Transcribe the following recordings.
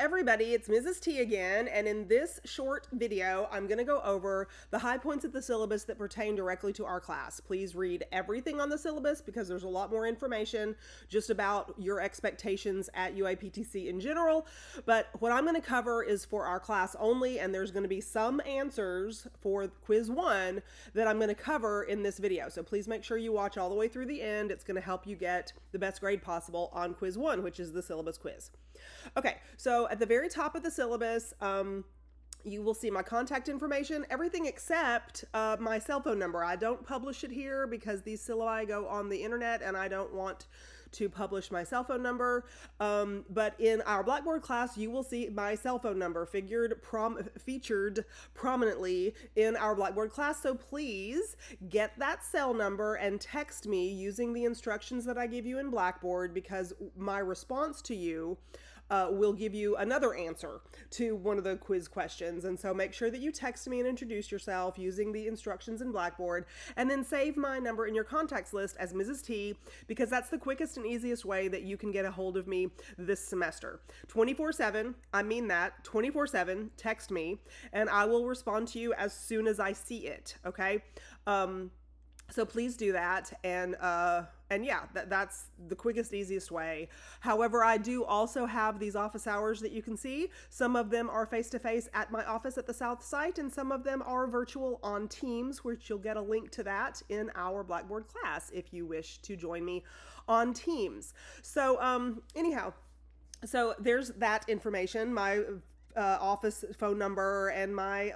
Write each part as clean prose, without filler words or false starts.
Everybody, it's Mrs. T again, and in this short video, I'm going to go over the high points of the syllabus that pertain directly to our class. Please read everything on the syllabus because there's a lot more information just about your expectations at UAPTC in general, but what I'm going to cover is for our class only, and there's going to be some answers for quiz 1 that I'm going to cover in this video. So please make sure you watch all the way through the end. It's going to help you get the best grade possible on quiz 1, which is the syllabus quiz. Okay, so at the very top of the syllabus, you will see my contact information, everything except my cell phone number. I don't publish it here because these syllabi go on the internet and I don't want to publish my cell phone number. But in our Blackboard class, you will see my cell phone number featured prominently in our Blackboard class. So please get that cell number and text me using the instructions that I give you in Blackboard, because my response to you will give you another answer to one of the quiz questions. And so make sure that you text me and introduce yourself using the instructions in Blackboard, and then save my number in your contacts list as Mrs. T, because that's the quickest and easiest way that you can get a hold of me this semester. 24/7, I mean that, 24/7, text me, and I will respond to you as soon as I see it, okay? So please do that, and yeah, that's the quickest, easiest way. However, I do also have these office hours that you can see. Some of them are face-to-face at my office at the South site, and some of them are virtual on Teams, which you'll get a link to that in our Blackboard class if you wish to join me on Teams. So anyhow, so there's that information, my office phone number and my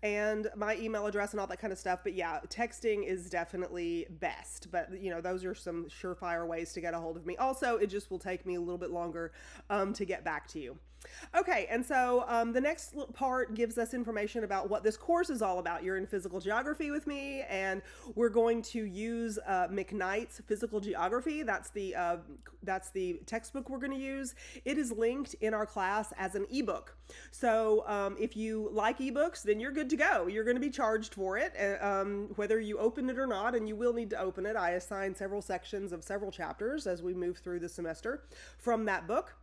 email address and all that kind of stuff. But yeah, texting is definitely best. But you know, those are some surefire ways to get a hold of me. Also, it just will take me a little bit longer to get back to you. Okay, and so the next part gives us information about what this course is all about. You're in physical geography with me, and we're going to use McKnight's Physical Geography. That's the textbook we're going to use. It is linked in our class as an ebook. So if you like ebooks, then you're good to go. You're going to be charged for it, whether you open it or not, and you will need to open it. I assign several sections of several chapters as we move through the semester from that book.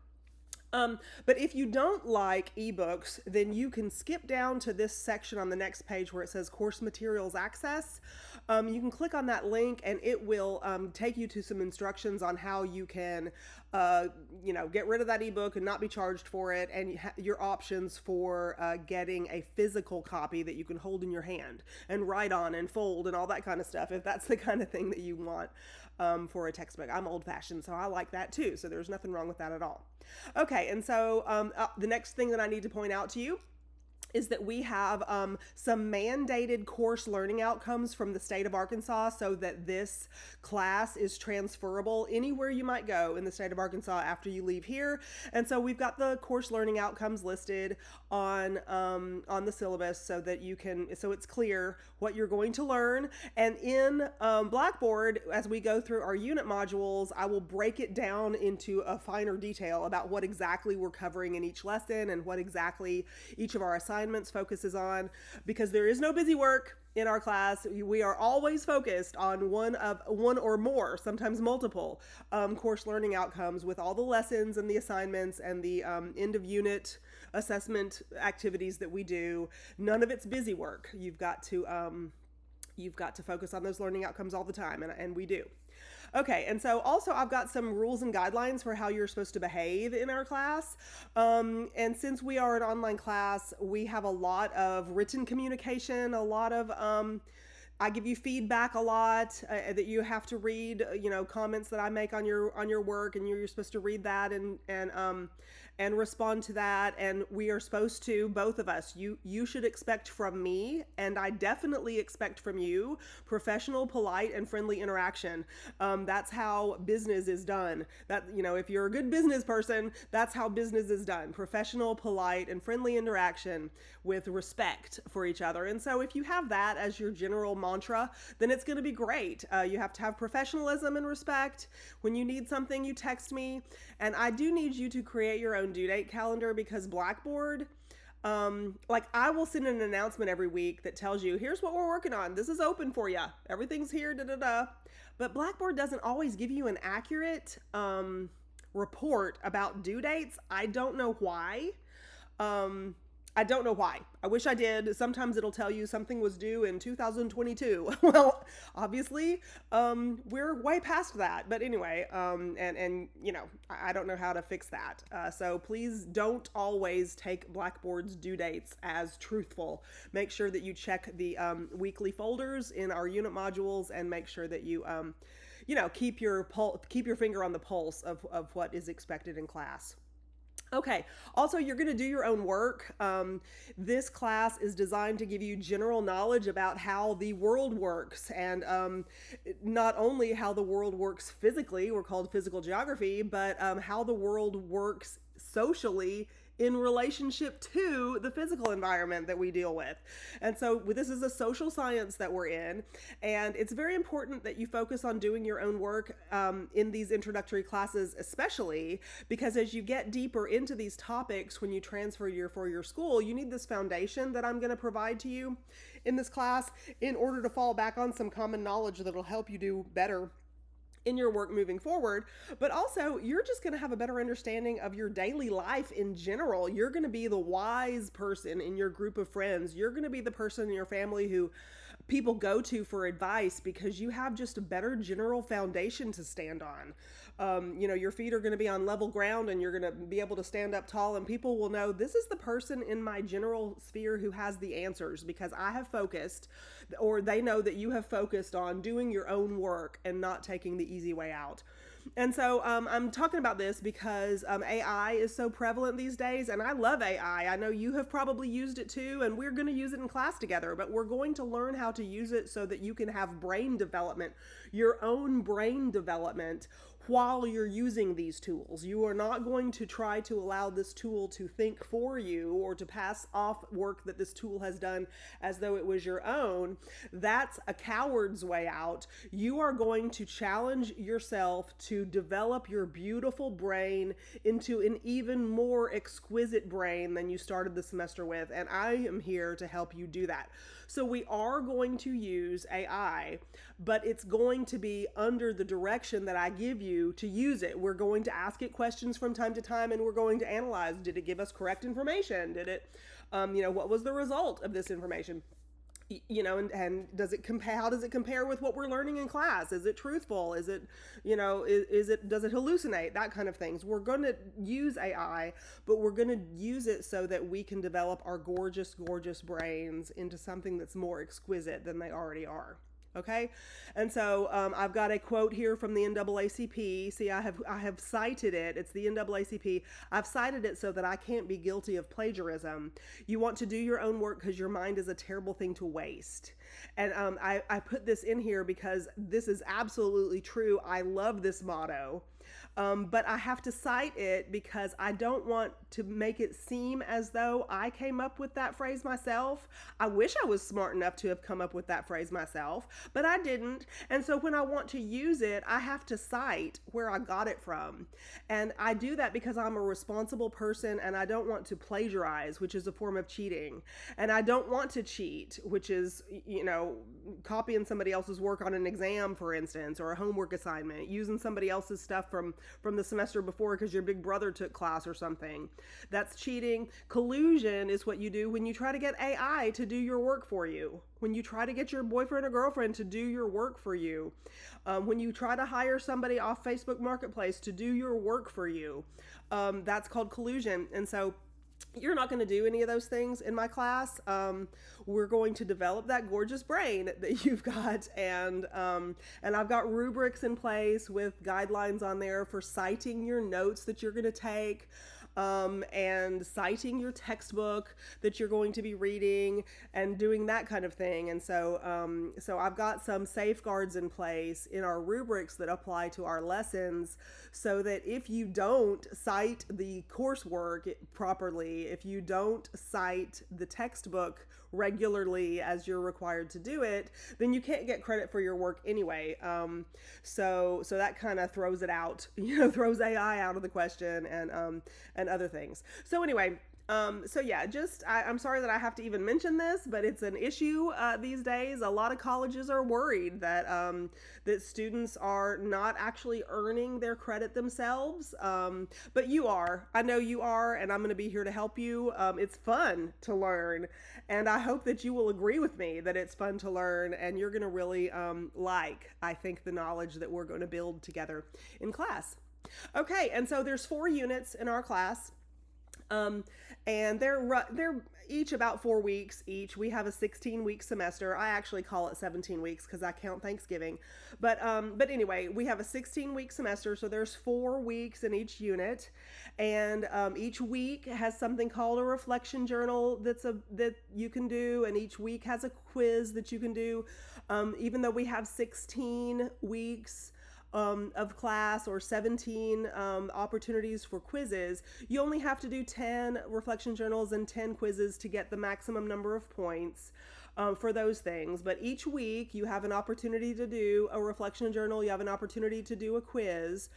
But if you don't like ebooks, then you can skip down to this section on the next page where it says Course Materials Access. You can click on that link, and it will take you to some instructions on how you can, get rid of that ebook and not be charged for it, and your options for getting a physical copy that you can hold in your hand and write on and fold and all that kind of stuff, if that's the kind of thing that you want for a textbook. I'm old-fashioned, so I like that too, so there's nothing wrong with that at all. Okay, and so the next thing that I need to point out to you is that we have some mandated course learning outcomes from the state of Arkansas, so that this class is transferable anywhere you might go in the state of Arkansas after you leave here. And so we've got the course learning outcomes listed on the syllabus so that so it's clear what you're going to learn. And in Blackboard, as we go through our unit modules, I will break it down into a finer detail about what exactly we're covering in each lesson and what exactly each of our assignments focuses on, because there is no busy work in our class. We are always focused on one or more, sometimes multiple, course learning outcomes with all the lessons and the assignments and the end of unit assessment activities that we do. None of it's busy work. You've got to focus on those learning outcomes all the time, and we do. Okay, and so also I've got some rules and guidelines for how you're supposed to behave in our class. And since we are an online class, we have a lot of written communication, a lot of, I give you feedback a lot that you have to read, comments that I make on your work, and you're supposed to read that and respond to that. And we are supposed to, both of us, you should expect from me, and I definitely expect from you, professional, polite, and friendly interaction. That's how business is done. If you're a good business person, that's how business is done. Professional, polite, and friendly interaction with respect for each other. And so if you have that as your general mantra, then it's going to be great. You have to have professionalism and respect. When you need something, you text me. And I do need you to create your own due date calendar, because Blackboard, I will send an announcement every week that tells you, here's what we're working on. This is open for you. Everything's here, But Blackboard doesn't always give you an accurate report about due dates. I don't know why. Um, I don't know why. I wish I did. Sometimes it'll tell you something was due in 2022. Well, obviously, we're way past that. But anyway, and you know, I don't know how to fix that. So please don't always take Blackboard's due dates as truthful. Make sure that you check the weekly folders in our unit modules, and make sure that you you know, keep your finger on the pulse of what is expected in class. Okay, also, you're going to do your own work. This class is designed to give you general knowledge about how the world works, and not only how the world works physically, we're called physical geography, but how the world works socially in relationship to the physical environment that we deal with. And so this is a social science that we're in, and it's very important that you focus on doing your own work in these introductory classes, especially because as you get deeper into these topics, when you transfer for your school, you need this foundation that I'm going to provide to you in this class in order to fall back on some common knowledge that'll help you do better in your work moving forward. But also, you're just going to have a better understanding of your daily life in general. You're going to be the wise person in your group of friends. You're going to be the person in your family who people go to for advice, because you have just a better general foundation to stand on. You know, your feet are going to be on level ground, and you're going to be able to stand up tall, and people will know this is the person in my general sphere who has the answers, because I have focused, or they know that you have focused on doing your own work and not taking the easy way out. And so I'm talking about this because AI is so prevalent these days, and I love AI. I know you have probably used it too, and we're going to use it in class together, but we're going to learn how to use it so that you can have brain development, your own brain development, while you're using these tools. You are not going to try to allow this tool to think for you, or to pass off work that this tool has done as though it was your own. That's a coward's way out. You are going to challenge yourself to develop your beautiful brain into an even more exquisite brain than you started the semester with, and I am here to help you do that. So we are going to use AI, but it's going to be under the direction that I give you to use it. We're going to ask it questions from time to time, and we're going to analyze, did it give us correct information? Did it, you know, what was the result of this information? You know, and does it compare, how does it compare with what we're learning in class? Is it truthful? Is it, you know, does it hallucinate? That kind of things. We're going to use AI, but we're going to use it so that we can develop our gorgeous, gorgeous brains into something that's more exquisite than they already are. Okay, and so I've got a quote here from the NAACP. See, I have cited it. It's the NAACP. I've cited it so that I can't be guilty of plagiarism. You want to do your own work because your mind is a terrible thing to waste. And I put this in here because this is absolutely true. I love this motto. But I have to cite it because I don't want to make it seem as though I came up with that phrase myself. I wish I was smart enough to have come up with that phrase myself, but I didn't. And so when I want to use it, I have to cite where I got it from. And I do that because I'm a responsible person, and I don't want to plagiarize, which is a form of cheating. And I don't want to cheat, which is, you know, copying somebody else's work on an exam, for instance, or a homework assignment, using somebody else's stuff from the semester before because your big brother took class or something. That's cheating. Collusion is what you do when you try to get AI to do your work for you. When you try to get your boyfriend or girlfriend to do your work for you. When you try to hire somebody off Facebook Marketplace to do your work for you. That's called collusion. And so you're not going to do any of those things in my class. We're going to develop that gorgeous brain that you've got, and I've got rubrics in place with guidelines on there for citing your notes that you're going to take, and citing your textbook that you're going to be reading, and doing that kind of thing. And so, so I've got some safeguards in place in our rubrics that apply to our lessons, so that if you don't cite the coursework properly, if you don't cite the textbook regularly as you're required to do it, then you can't get credit for your work anyway. So that kind of throws it out, you know, throws AI out of the question, and and other things. So anyway, so yeah, I'm sorry that I have to even mention this, but it's an issue these days. A lot of colleges are worried that that students are not actually earning their credit themselves, but you are. I know you are, and I'm going to be here to help you. It's fun to learn, and I hope that you will agree with me that it's fun to learn, and you're going to really I think, the knowledge that we're going to build together in class. Okay, and so there's 4 units in our class. And they're each about 4 weeks each. We have a 16-week semester. I actually call it 17 weeks because I count Thanksgiving. But anyway, we have a 16-week semester, so there's 4 weeks in each unit, and each week has something called a reflection journal that you can do, and each week has a quiz that you can do. Even though we have 16 weeks of class, or 17 opportunities for quizzes, you only have to do 10 reflection journals and 10 quizzes to get the maximum number of points for those things. But each week you have an opportunity to do a reflection journal, you have an opportunity to do a quiz,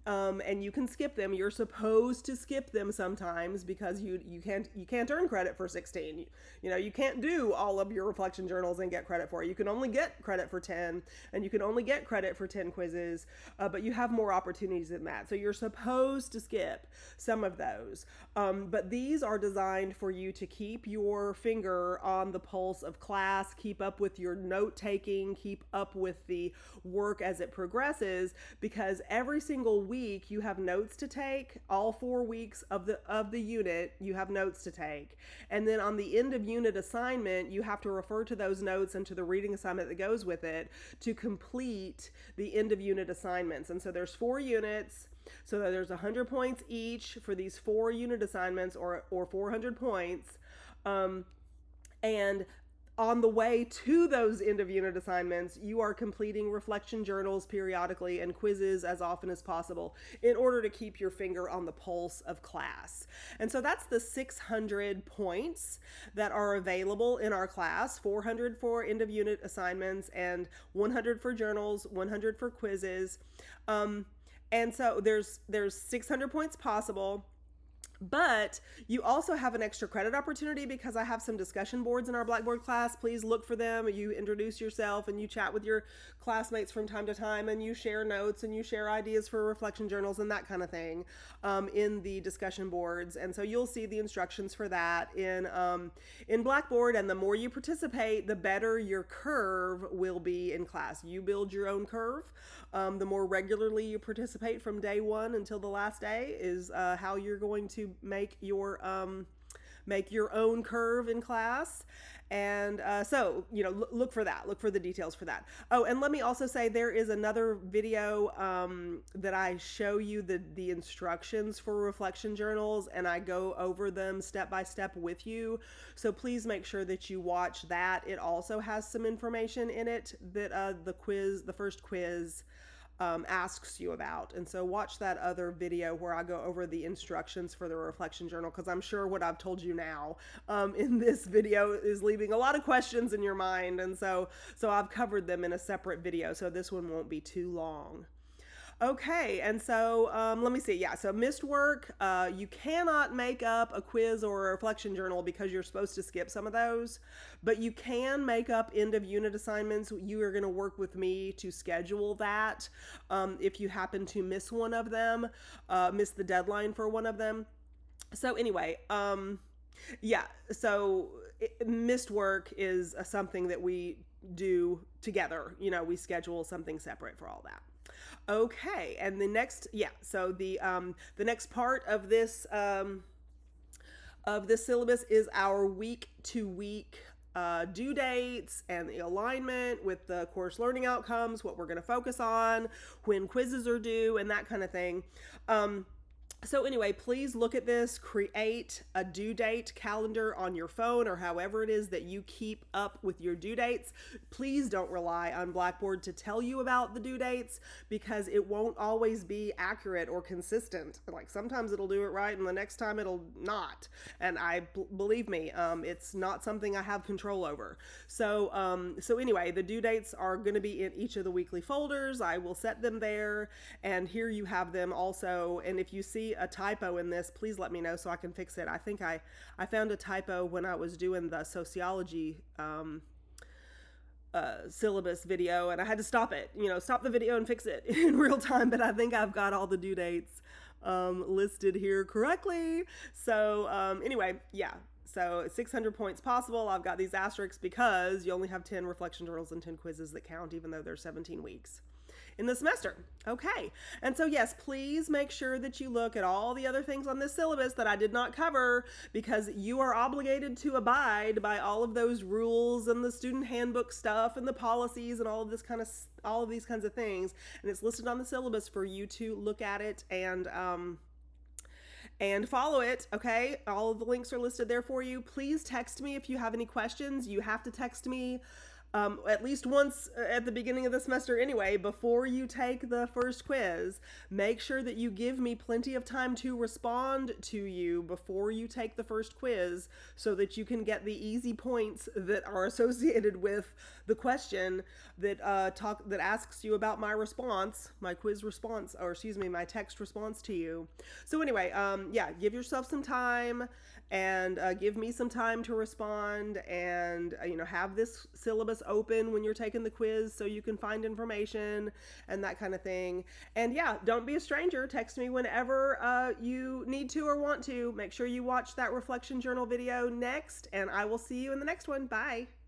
and you can skip them. You're supposed to skip them sometimes because you can't earn credit for 16. You can't do all of your reflection journals and get credit for it. You can only get credit for 10, and you can only get credit for 10 quizzes, but you have more opportunities than that. So you're supposed to skip some of those. But these are designed for you to keep your finger on the pulse of class, keep up with your note taking, keep up with the work as it progresses, because every single week you have notes to take. All 4 weeks of the unit you have notes to take, and then on the end of unit assignment you have to refer to those notes and to the reading assignment that goes with it to complete the end of unit assignments. And so there's 4 units, so that there's 100 points each for these 4 unit assignments, or 400 points, and on the way to those end of unit assignments, you are completing reflection journals periodically and quizzes as often as possible in order to keep your finger on the pulse of class. And so that's the 600 points that are available in our class: 400 for end of unit assignments, and 100 for journals, 100 for quizzes. And so there's 600 points possible. But you also have an extra credit opportunity because I have some discussion boards in our Blackboard class. Please look for them. You introduce yourself and you chat with your classmates from time to time, and you share notes and you share ideas for reflection journals and that kind of thing in the discussion boards. And so you'll see the instructions for that in Blackboard. And the more you participate, the better your curve will be in class. You build your own curve. The more regularly you participate from day 1 until the last day is how you're going to make your own curve in class. And so look for that, look for the details for that. Oh, and let me also say there is another video that I show you the instructions for reflection journals, and I go over them step by step with you, so please make sure that you watch that. It also has some information in it that the first quiz asks you about. And so watch that other video where I go over the instructions for the reflection journal, because I'm sure what I've told you now in this video is leaving a lot of questions in your mind. And so I've covered them in a separate video, so this one won't be too long. Okay, and so let me see. Yeah, so missed work, you cannot make up a quiz or a reflection journal because you're supposed to skip some of those, but you can make up end of unit assignments. You are going to work with me to schedule that if you happen to miss one of them, miss the deadline for one of them. So anyway, yeah, so missed work is something that we do together. We schedule something separate for all that. Okay, and the next, so the next part of this syllabus is our week-to-week due dates and the alignment with the course learning outcomes, what we're going to focus on, when quizzes are due, and that kind of thing. So anyway, please look at this, create a due date calendar on your phone or however it is that you keep up with your due dates. Please don't rely on Blackboard to tell you about the due dates, because it won't always be accurate or consistent. Like sometimes it'll do it right and the next time it'll not. And believe me, it's not something I have control over. So anyway, the due dates are going to be in each of the weekly folders. I will set them there, and here you have them also. And if you see see a typo in this, please let me know so I can fix it. I think I found a typo when I was doing the sociology syllabus video, and I had to stop it, stop the video and fix it in real time. But I think I've got all the due dates listed here correctly. So anyway, yeah. So 600 points possible. I've got these asterisks because you only have 10 reflection journals and 10 quizzes that count, even though there's 17 weeks in the semester. Okay. And so yes, please make sure that you look at all the other things on this syllabus that I did not cover, because you are obligated to abide by all of those rules and the student handbook stuff and the policies and all of these kinds of things. And it's listed on the syllabus for you to look at it and follow it. Okay. All of the links are listed there for you. Please text me if you have any questions. You have to text me at least once at the beginning of the semester anyway, before you take the first quiz. Make sure that you give me plenty of time to respond to you before you take the first quiz, so that you can get the easy points that are associated with the question that that asks you about my response, my quiz response, or excuse me, my text response to you. So anyway, yeah, give yourself some time and give me some time to respond, and have this syllabus open when you're taking the quiz so you can find information and that kind of thing. And yeah, don't be a stranger. Text me whenever you need to or want to. Make sure you watch that reflection journal video next, and I will see you in the next one. Bye.